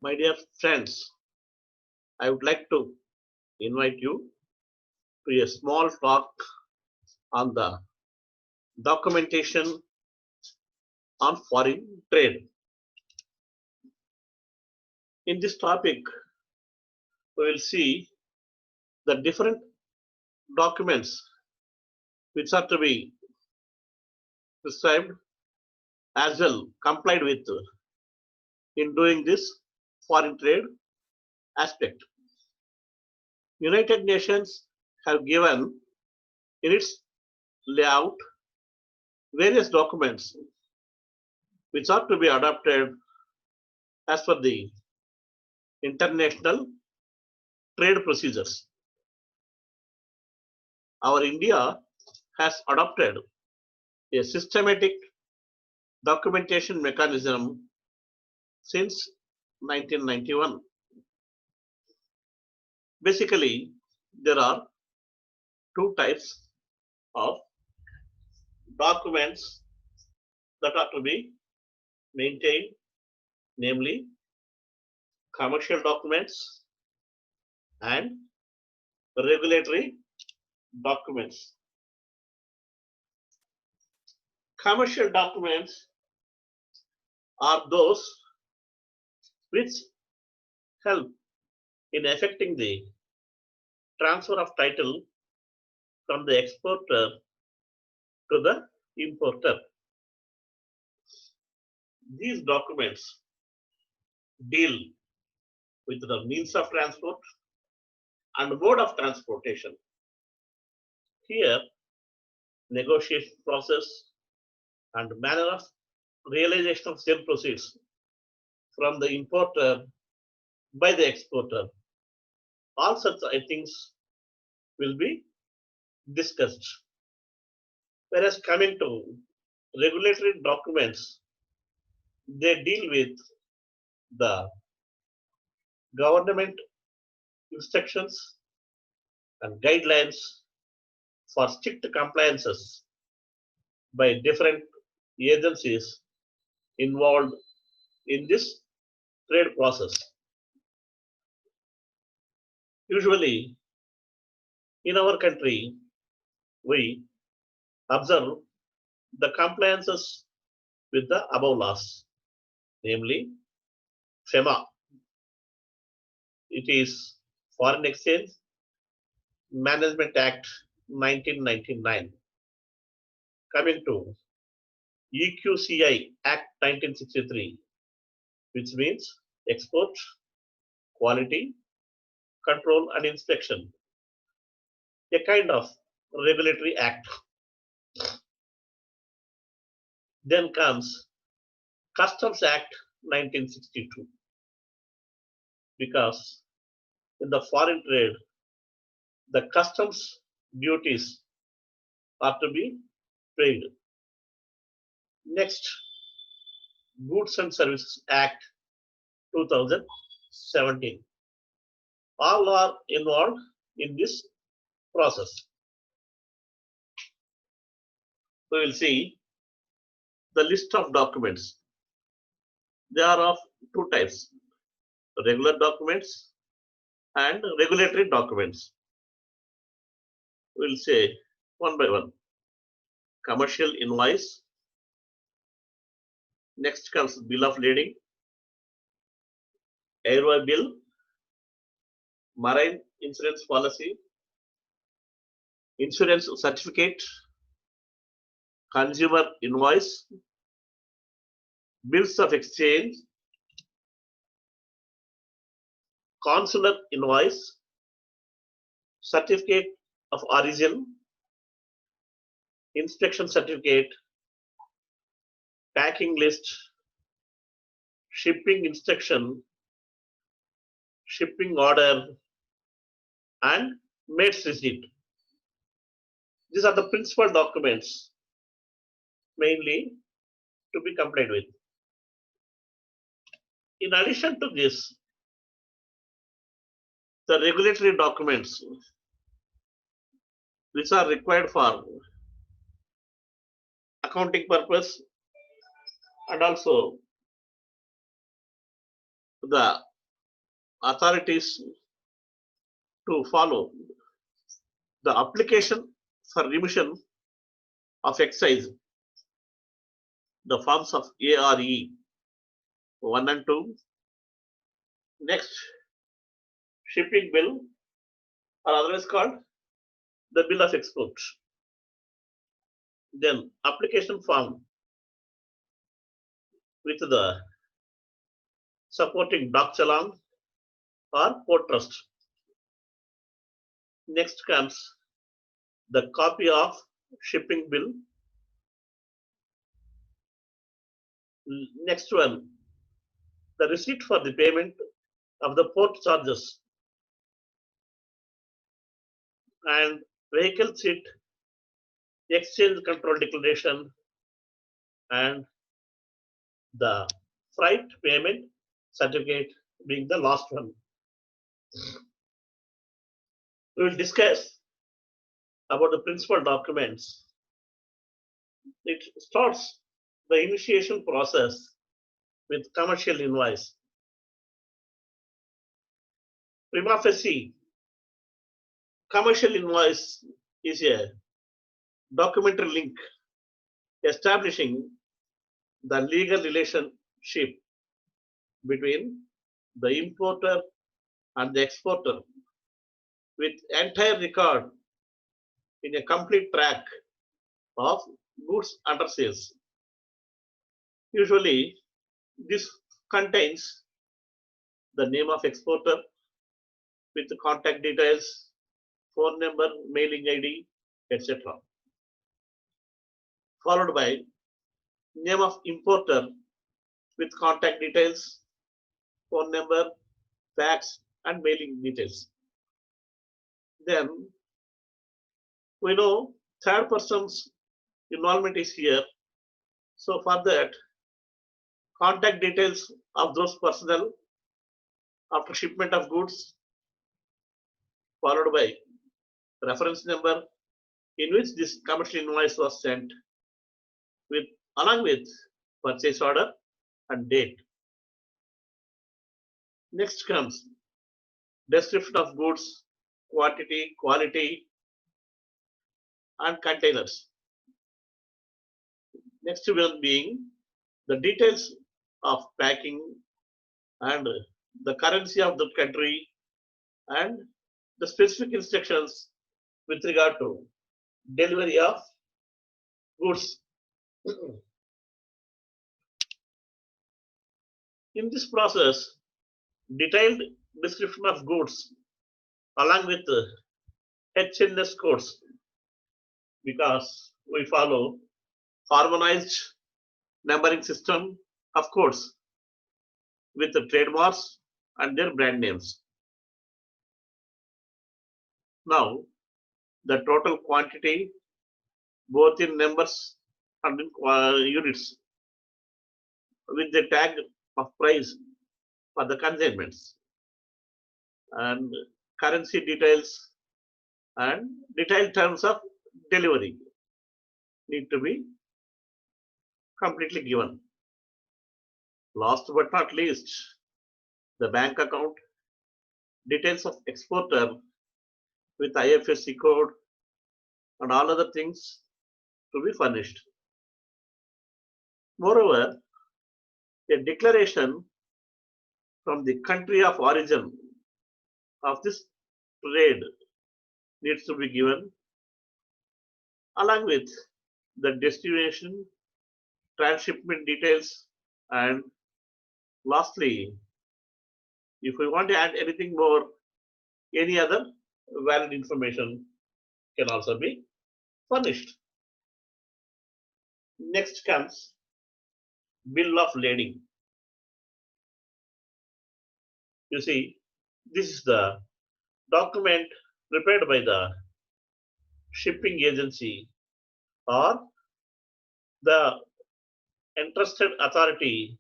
My dear friends, I would like to invite you to a small talk on the documentation on foreign trade. In this topic, we will see the different documents which are to be prescribed as well complied with in doing this foreign trade aspect. United Nations have given in its layout various documents which are to be adopted as per the international trade procedures. Our India has adopted a systematic documentation mechanism since 1991. Basically, there are two types of documents that are to be maintained, namely commercial documents and regulatory documents. Commercial documents are those which help in effecting the transfer of title from the exporter to the importer. These documents deal with the means of transport and mode of transportation. Here, negotiation process and manner of realization of sale proceeds from the importer by the exporter. All such things will be discussed. Whereas coming to regulatory documents, they deal with the government instructions and guidelines for strict compliances by different agencies involved in this trade process. Usually, in our country, we observe the compliances with the above laws, namely FEMA. It is Foreign Exchange Management Act 1999. Coming to EQCI Act 1963, which means export, quality, control and inspection, a kind of regulatory act. Then comes Customs Act 1962, because in the foreign trade, the customs duties are to be paid. Next, Goods and Services Act 2017. All are involved in this process. We will see the list of documents. They are of two types, regular documents and regulatory documents. We will say one by one. Commercial invoice. Next comes bill of lading, airway bill, marine insurance policy, insurance certificate, consumer invoice, bills of exchange, consular invoice, certificate of origin, inspection certificate, packing list, shipping instruction, shipping order, and mate's receipt. These are the principal documents mainly to be complied with. In addition to this, the regulatory documents which are required for accounting purpose and also the authorities to follow the application for remission of excise, the forms of ARE 1 and 2. Next, shipping bill, or otherwise called the bill of export. Then application form with the supporting doc challan or port trust. Next comes the copy of shipping bill. Next one, the receipt for the payment of the port charges and vehicle seat exchange control declaration and the freight payment certificate being the last one. We will discuss about the principal documents. It starts the initiation process with commercial invoice. Prima facie, commercial invoice is a documentary link establishing the legal relationship between the importer and the exporter with entire record in a complete track of goods under sales. Usually, this contains the name of exporter with the contact details, phone number, mailing ID, etc. Followed by name of importer with contact details, phone number, fax, and mailing details. Then we know third person's involvement is here. So for that, contact details of those personnel after shipment of goods, followed by reference number in which this commercial invoice was sent, with along with purchase order and date. Next comes description of goods, quantity, quality, and containers. Next one being the details of packing and the currency of the country and the specific instructions with regard to delivery of goods. In this process, detailed description of goods along with HNS codes, because we follow harmonized numbering system of codes with the trademarks and their brand names. Now, the total quantity, both in numbers and in units, with the tag of price for the consignments, and currency details and detailed terms of delivery need to be completely given. Last but not least, the bank account, details of exporter with IFSC code and all other things to be furnished. Moreover, a declaration from the country of origin of this trade needs to be given, along with the destination, transshipment details, and lastly, if we want to add anything more, any other valid information can also be furnished. Next comes bill of lading. You see, this is the document prepared by the shipping agency or the entrusted authority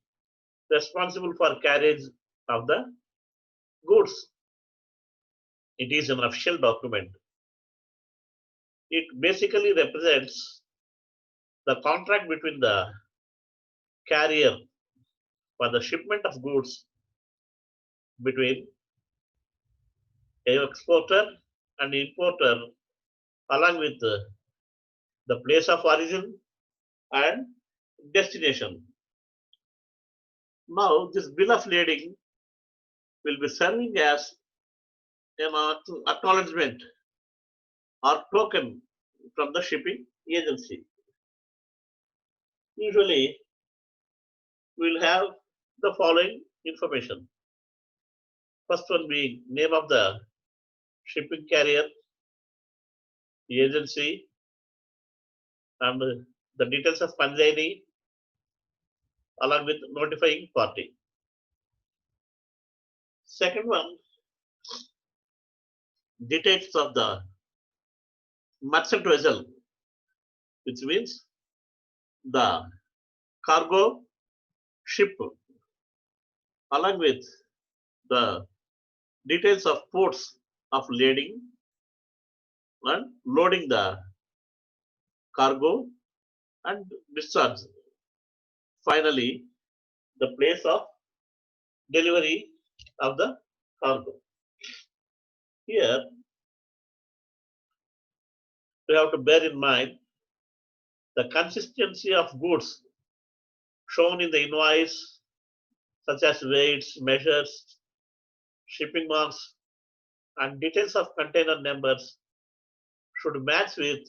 responsible for carriage of the goods. It is an official document. It basically represents the contract between the carrier for the shipment of goods between exporter and importer along with the place of origin and destination. Now this bill of lading will be serving as an acknowledgement or token from the shipping agency. Usually we'll have the following information. First one being name of the shipping carrier, the agency, and the details of consignee along with notifying party. Second one, details of the merchant vessel, which means the cargo ship along with the details of ports of lading and loading the cargo and discharge. Finally, the place of delivery of the cargo. Here, we have to bear in mind the consistency of goods shown in the invoice, such as weights, measures, shipping marks, and details of container numbers should match with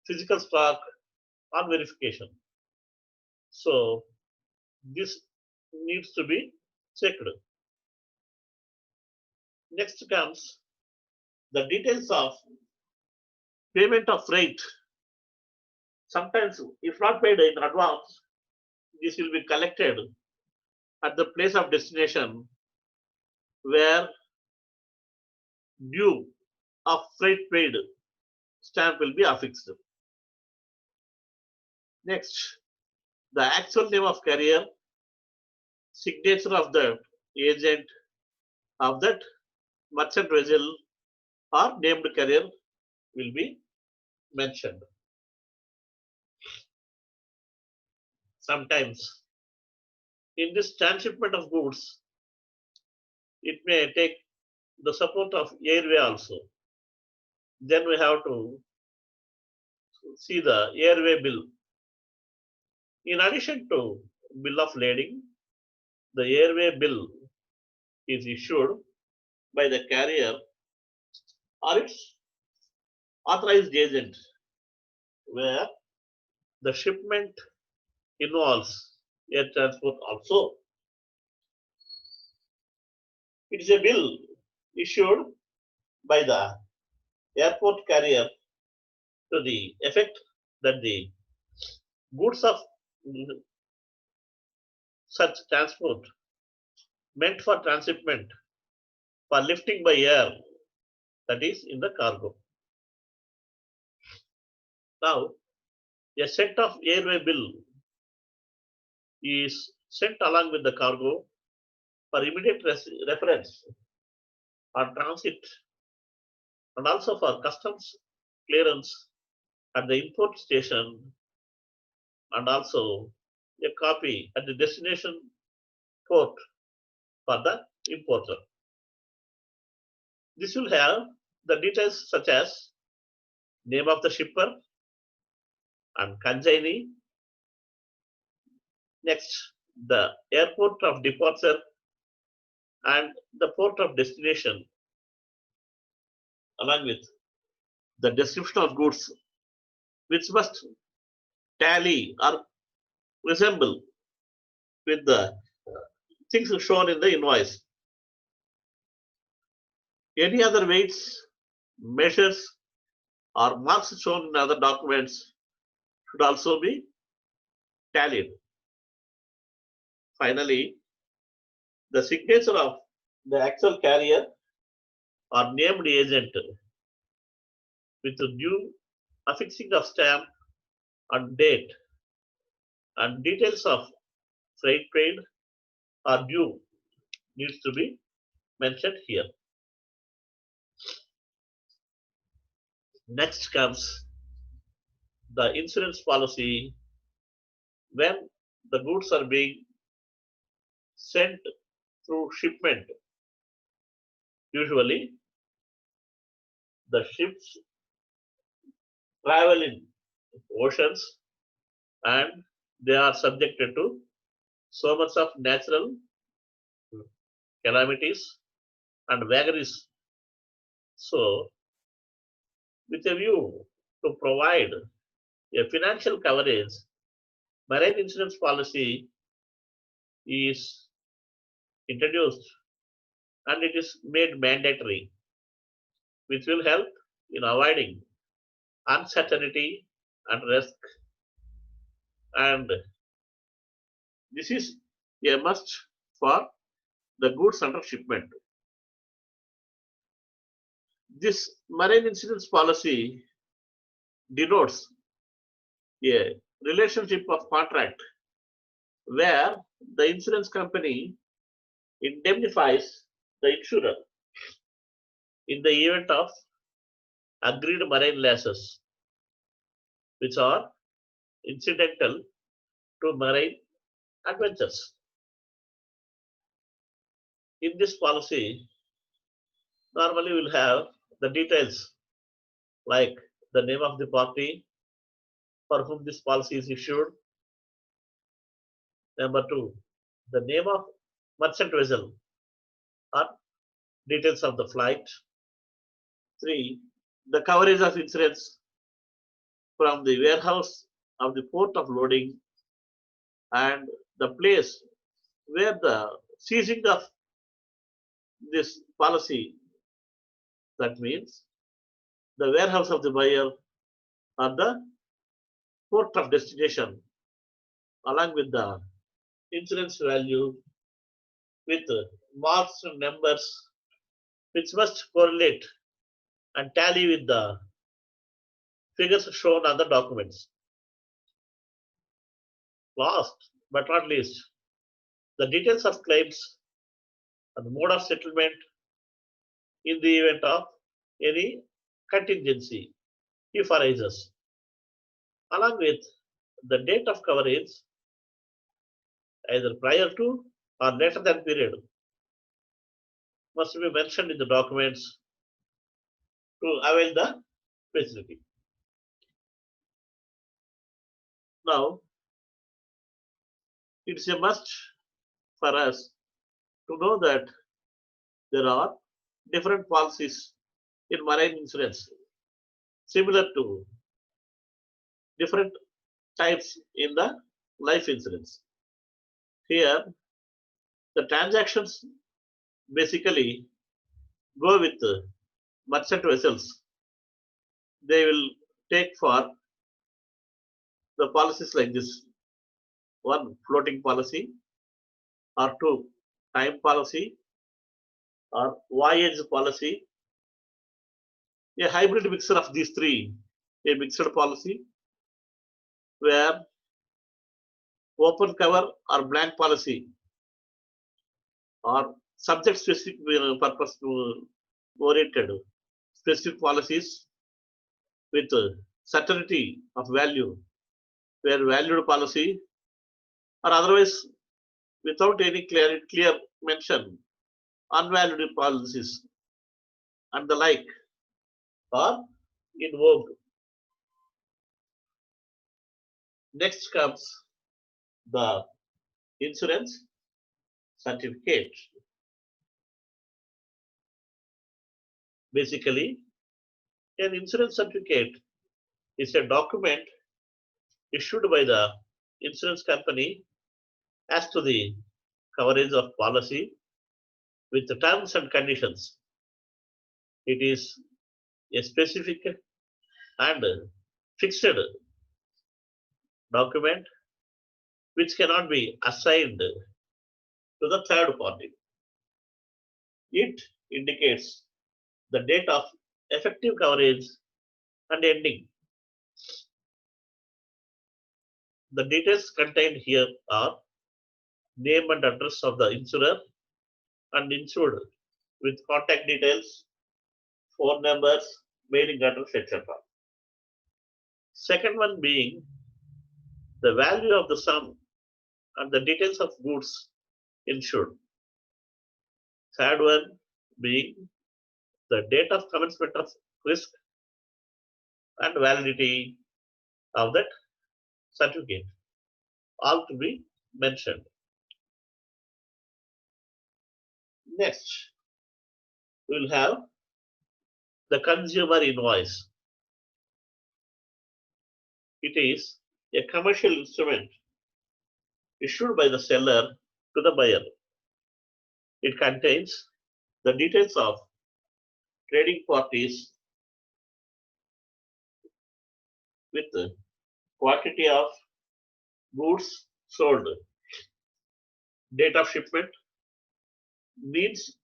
physical stock on verification. So this needs to be checked. Next comes the details of payment of freight. Sometimes, if not paid in advance, this will be collected at the place of destination where due of freight paid stamp will be affixed. Next, the actual name of carrier, signature of the agent of that merchant vessel or named carrier will be mentioned. Sometimes in this transshipment of goods, it may take the support of airway also. Then we have to see the airway bill. In addition to bill of lading, the airway bill is issued by the carrier or its authorized agent, where the shipment involves air transport also. It is a bill issued by the airport carrier to the effect that the goods of such transport meant for transshipment for lifting by air, that is in the cargo. Now, a set of airway bill is sent along with the cargo for immediate reference or transit and also for customs clearance at the import station and also a copy at the destination port for the importer. This will have the details such as name of the shipper and consignee. Next, the airport of departure and the port of destination, along with the description of goods, which must tally or resemble with the things shown in the invoice. Any other weights, measures, or marks shown in other documents should also be tallied. Finally, the signature of the actual carrier or named agent with the due affixing of stamp and date and details of freight paid or due needs to be mentioned here. Next comes the insurance policy when the goods are being sent through shipment. Usually, the ships travel in oceans and they are subjected to so much of natural calamities and vagaries. So, with a view to provide a financial coverage, marine insurance policy is introduced and it is made mandatory, which will help in avoiding uncertainty and risk. And this is a must for the goods under shipment. This marine insurance policy denotes a relationship of contract where the insurance company indemnifies the insurer in the event of agreed marine losses, which are incidental to marine adventures. In this policy, normally we'll have the details like the name of the party for whom this policy is issued. Number two, the name of merchant vessel or details of the flight. Three, the coverage of insurance from the warehouse of the port of loading and the place where the seizing of this policy, that means the warehouse of the buyer or the port of destination, along with the insurance value with marks and numbers which must correlate and tally with the figures shown on the documents. Last but not least, the details of claims and the mode of settlement in the event of any contingency if arises, along with the date of coverage either prior to or later than period must be mentioned in the documents to avail the facility. Now, it's a must for us to know that there are different policies in marine insurance, similar to different types in the life insurance. Here, the transactions basically go with merchant vessels. They will take for the policies like this: one, floating policy, or two, time policy, or voyage policy, a hybrid mixture of these three, a mixed policy where open cover or blank policy or subject specific purpose oriented specific policies with certainty of value, where valued policy or otherwise without any clear mention, unvalued policies and the like are in vogue. Next comes the insurance certificate. Basically, an insurance certificate is a document issued by the insurance company as to the coverage of policy with the terms and conditions. It is a specific and fixed document which cannot be assigned to the third party. It indicates the date of effective coverage and ending. The details contained here are name and address of the insurer and insured with contact details, phone numbers, mailing address, etc. Second one being the value of the sum and the details of goods insured. Third one being the date of commencement of risk and validity of that certificate, all to be mentioned. Next, we will have the consumer invoice. It is a commercial instrument issued by the seller to the buyer. It contains the details of trading parties with the quantity of goods sold, date of shipment, means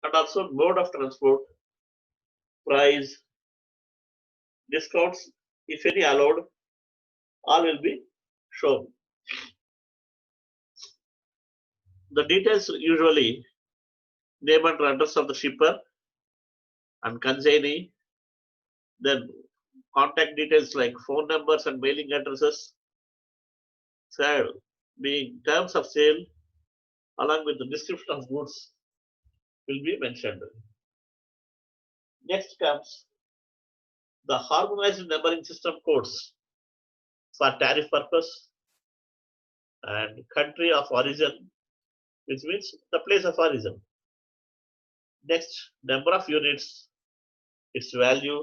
and also mode of transport, price, discounts, if any allowed, all will be shown. The details usually name and address of the shipper and consignee, then contact details like phone numbers and mailing addresses, third being terms of sale along with the description of goods will be mentioned. Next comes the harmonized numbering system codes for tariff purpose and country of origin, which means the place of origin. Next, number of units, its value,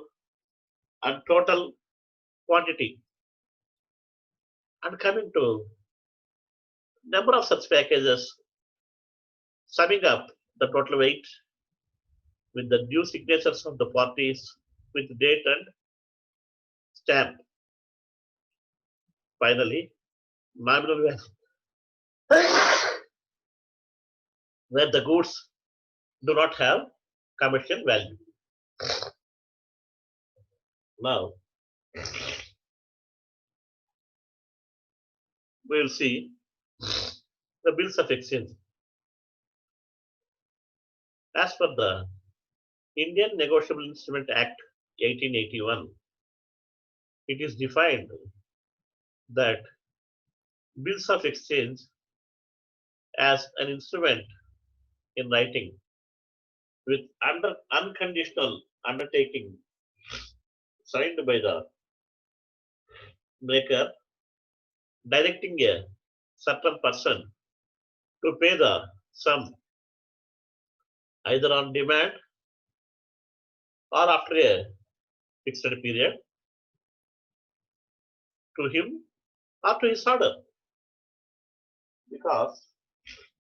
and total quantity. And coming to number of such packages, summing up the total weight with the due signatures of the parties with date and stamp. Finally, nominal value, where the goods do not have commercial value. Now, we will see the bills of exchange. As per the Indian Negotiable Instrument Act 1881, it is defined that bills of exchange as an instrument in writing with unconditional undertaking signed by the maker directing a certain person to pay the sum either on demand or after a fixed period to him or to his order. Because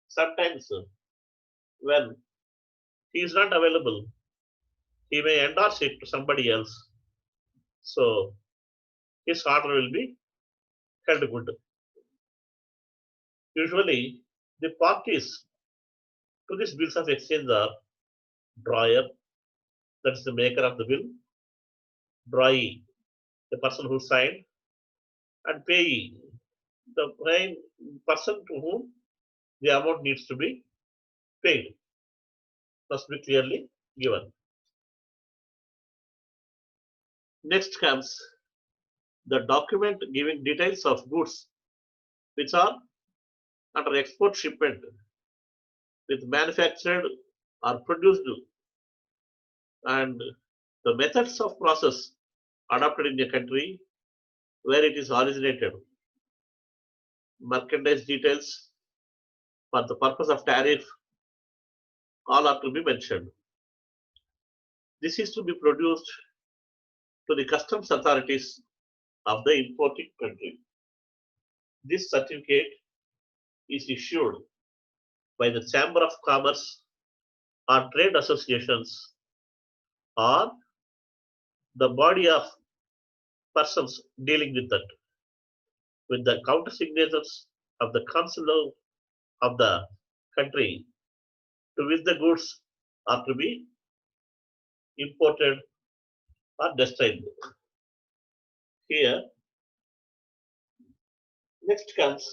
sometimes when he is not available, he may endorse it to somebody else. So his order will be held good. Usually, the parties to these bills of exchange are drawer, that is the maker of the bill, drawee, the person who signed, and payee, the person to whom the amount needs to be paid. Must be clearly given. Next comes the document giving details of goods which are under export shipment with manufactured or produced and the methods of process adopted in the country where it is originated. Merchandise details for the purpose of tariff all are to be mentioned. This is to be produced to the customs authorities of the importing country. This certificate is issued by the Chamber of Commerce or trade associations or the body of persons dealing with that, with the counter signatures of the consular of the country to which the goods are to be imported or destined. Here, next comes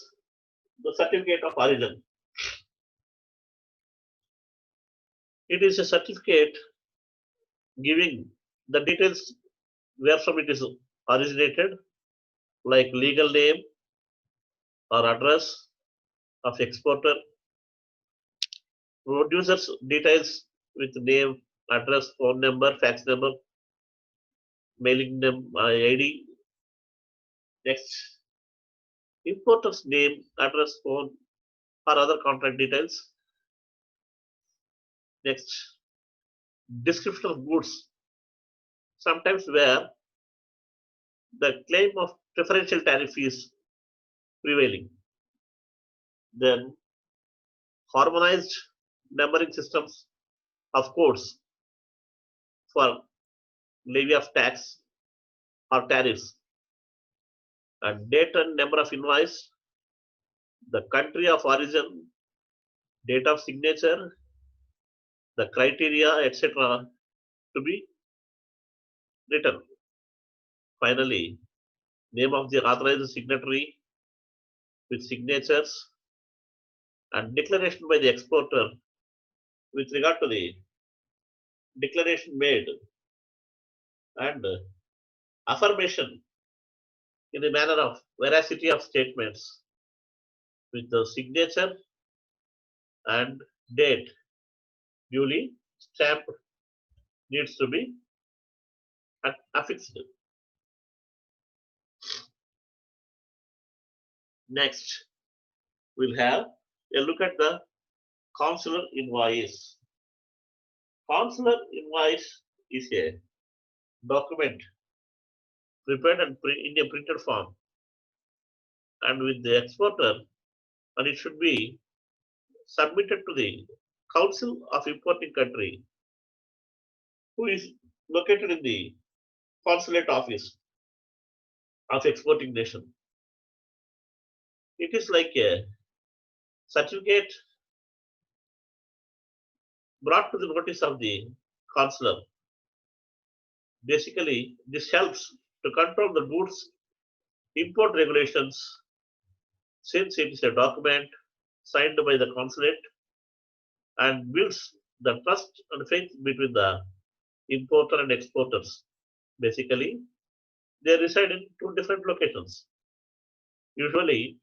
the certificate of origin. It is a certificate giving the details where from it is originated, like legal name or address of exporter, producer's details with name, address, phone number, fax number, mailing ID. Next, importer's name, address, phone, or other contact details. Next, description of goods, sometimes where the claim of preferential tariff is prevailing. Then, harmonized numbering systems of codes for levy of tax or tariffs, and date and number of invoice, the country of origin, date of signature, the criteria, etc. to be written. Finally, name of the authorized signatory with signatures and declaration by the exporter with regard to the declaration made and affirmation in the manner of veracity of statements with the signature and date duly stamped needs to be affixed. Next, we'll have a look at the consular invoice. Consular invoice is a document prepared and in a printed form and with the exporter, and it should be submitted to the Council of Importing Country, who is located in the consulate office of exporting nation. It is like a certificate brought to the notice of the consular. Basically, this helps to control the goods import regulations since it is a document signed by the consulate and builds the trust and faith between the importer and exporters. Basically, they reside in two different locations. Usually,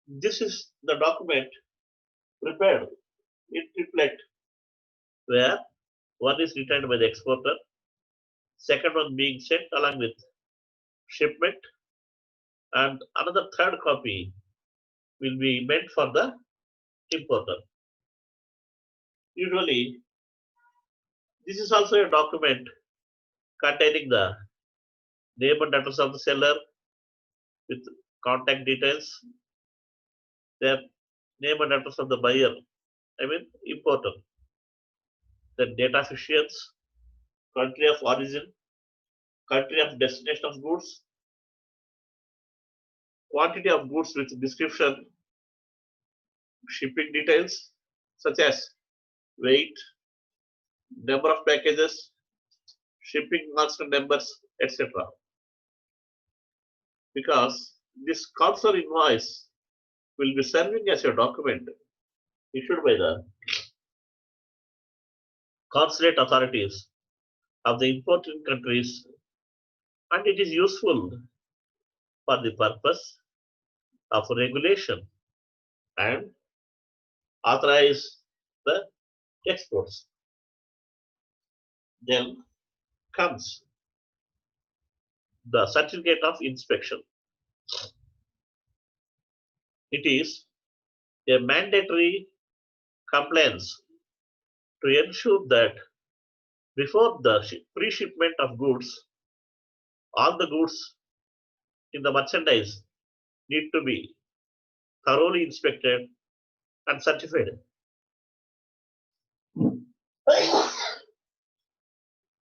this is the document prepared in triplet, where one is returned by the exporter, second one being sent along with shipment, and another third copy will be meant for the importer. Usually, this is also a document containing the name and address of the seller with contact details, their name and address of the buyer, importer, the date of issuance, country of origin, country of destination of goods, quantity of goods with description, shipping details such as weight, number of packages, shipping master numbers, etc. Because this consular invoice will be serving as a document issued by the consulate authorities of the importing countries, and it is useful for the purpose of regulation and authorize the exports. Then comes the certificate of inspection. It is a mandatory compliance to ensure that before the pre-shipment of goods, all the goods in the merchandise need to be thoroughly inspected and certified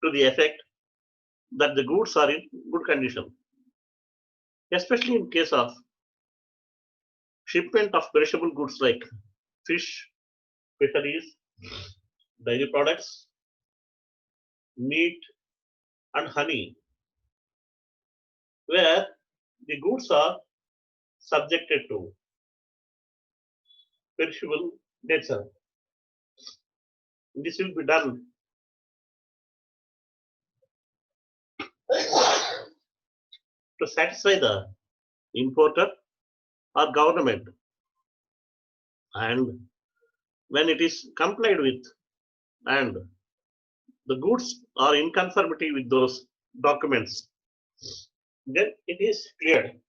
to the effect that the goods are in good condition, especially in case of shipment of perishable goods like fish, fisheries, dairy products, meat, and honey, where the goods are subjected to perishable nature. This will be done to satisfy the importer or government, and when it is complied with and the goods are in conformity with those documents, then it is cleared.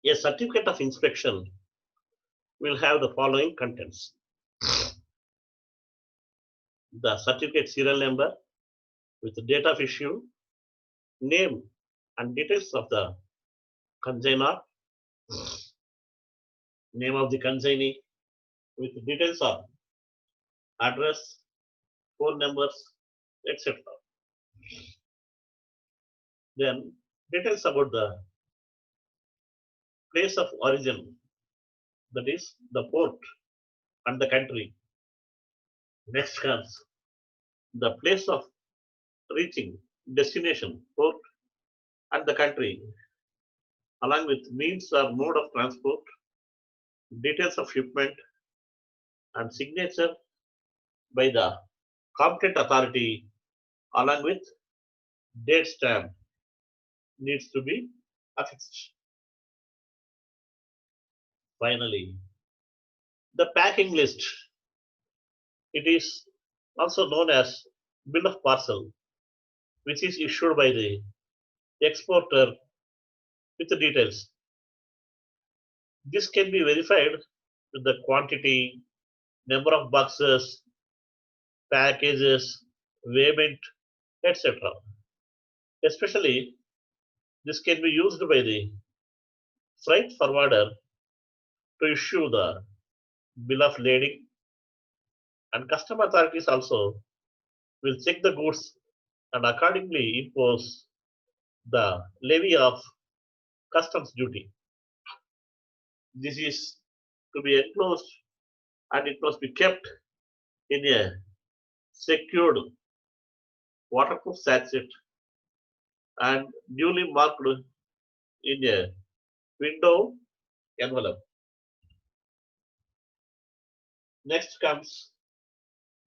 A certificate of inspection will have the following contents: the certificate serial number with the date of issue, name and details of the consignor, name of the consignee with details of address, phone numbers, etc. Then details about the place of origin, that is the port and the country. Next comes the place of reaching destination, port and the country, along with means or mode of transport, details of shipment, and signature by the competent authority, along with date stamp, needs to be affixed. Finally, the packing list. It is also known as bill of parcel, which is issued by the exporter with the details. This can be verified with the quantity, number of boxes, packages, weighment, etc. Especially, this can be used by the freight forwarder to issue the bill of lading, and custom authorities also will check the goods and accordingly impose the levy of customs duty. This is to be enclosed and it must be kept in a secured waterproof sachet and duly marked in a window envelope. Next comes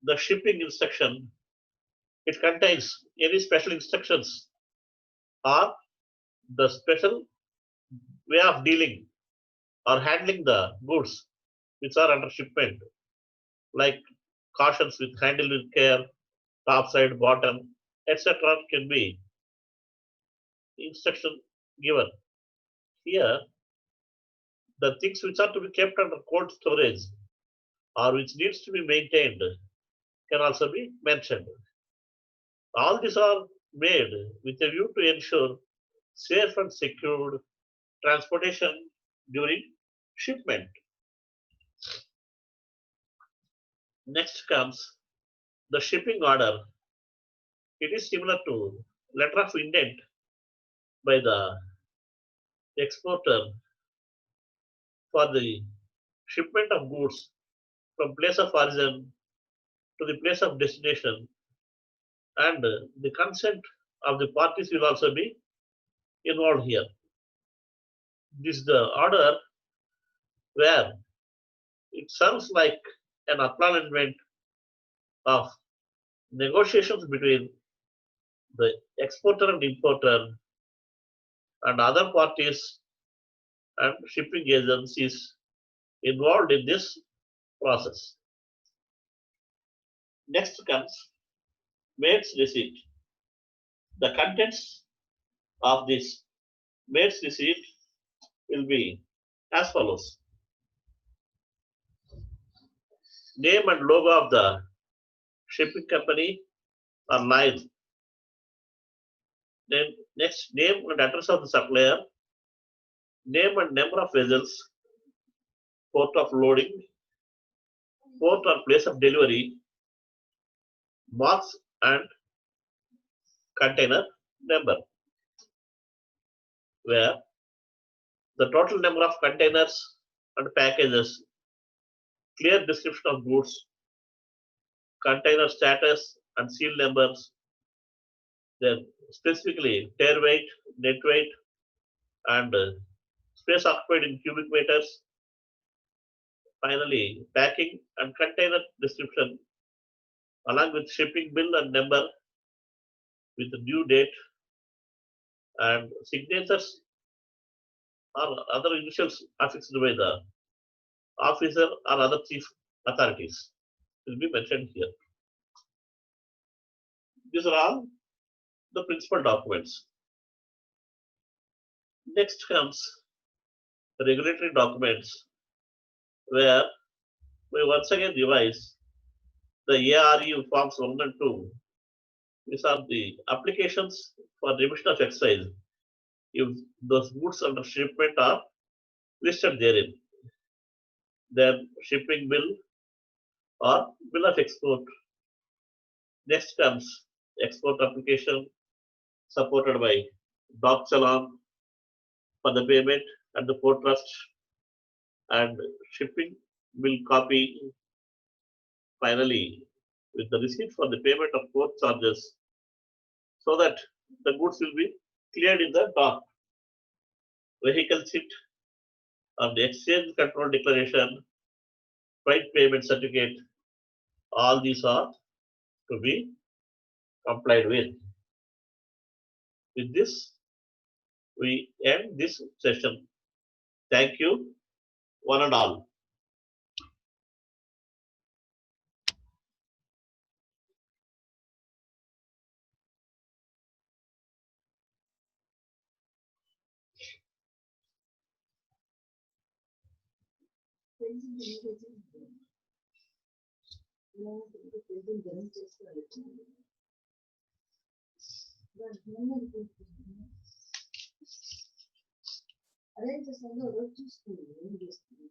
the shipping instruction. It contains any special instructions or the special way of dealing or handling the goods which are under shipment, like cautions with handle with care, top side, bottom, etc. can be instruction given. Here, the things which are to be kept under cold storage or which needs to be maintained can also be mentioned. All these are made with a view to ensure safe and secured transportation during shipment. Next comes the shipping order. It is similar to letter of intent by the exporter for the shipment of goods from place of origin to the place of destination, and the consent of the parties will also be involved here. This is the order where it serves like an acknowledgement of negotiations between the exporter and importer and other parties and shipping agencies involved in this process. Next comes maid's receipt. The contents of this maid's receipt will be as follows: name and logo of the shipping company or line. Then next, name and address of the supplier, name and number of vessels, port of loading, port or place of delivery, marks and container number, where the total number of containers and packages, clear description of goods, container status and seal numbers, then specifically tear weight, net weight, and space occupied in cubic meters. Finally, packing and container description along with shipping bill and number with the due date and signatures or other initials affixed by the officer or other chief authorities will be mentioned here. These are all the principal documents. Next comes the regulatory documents, where we once again revise the ARU forms 1 and 2. These are the applications for remission of excise if those goods under shipment are listed therein. Then shipping bill or bill of export. Next comes export application supported by doc challan for the payment and the port trust, and shipping bill copy finally with the receipt for the payment of port charges, so that the goods will be cleared in the dock. Vehicle sheet of the exchange control declaration, freight payment certificate, all these are to be complied with. With this, we end this session. Thank you, one and all. అదే చేస్తాను రోజు చూసుకుంది ఏం చేస్తుంది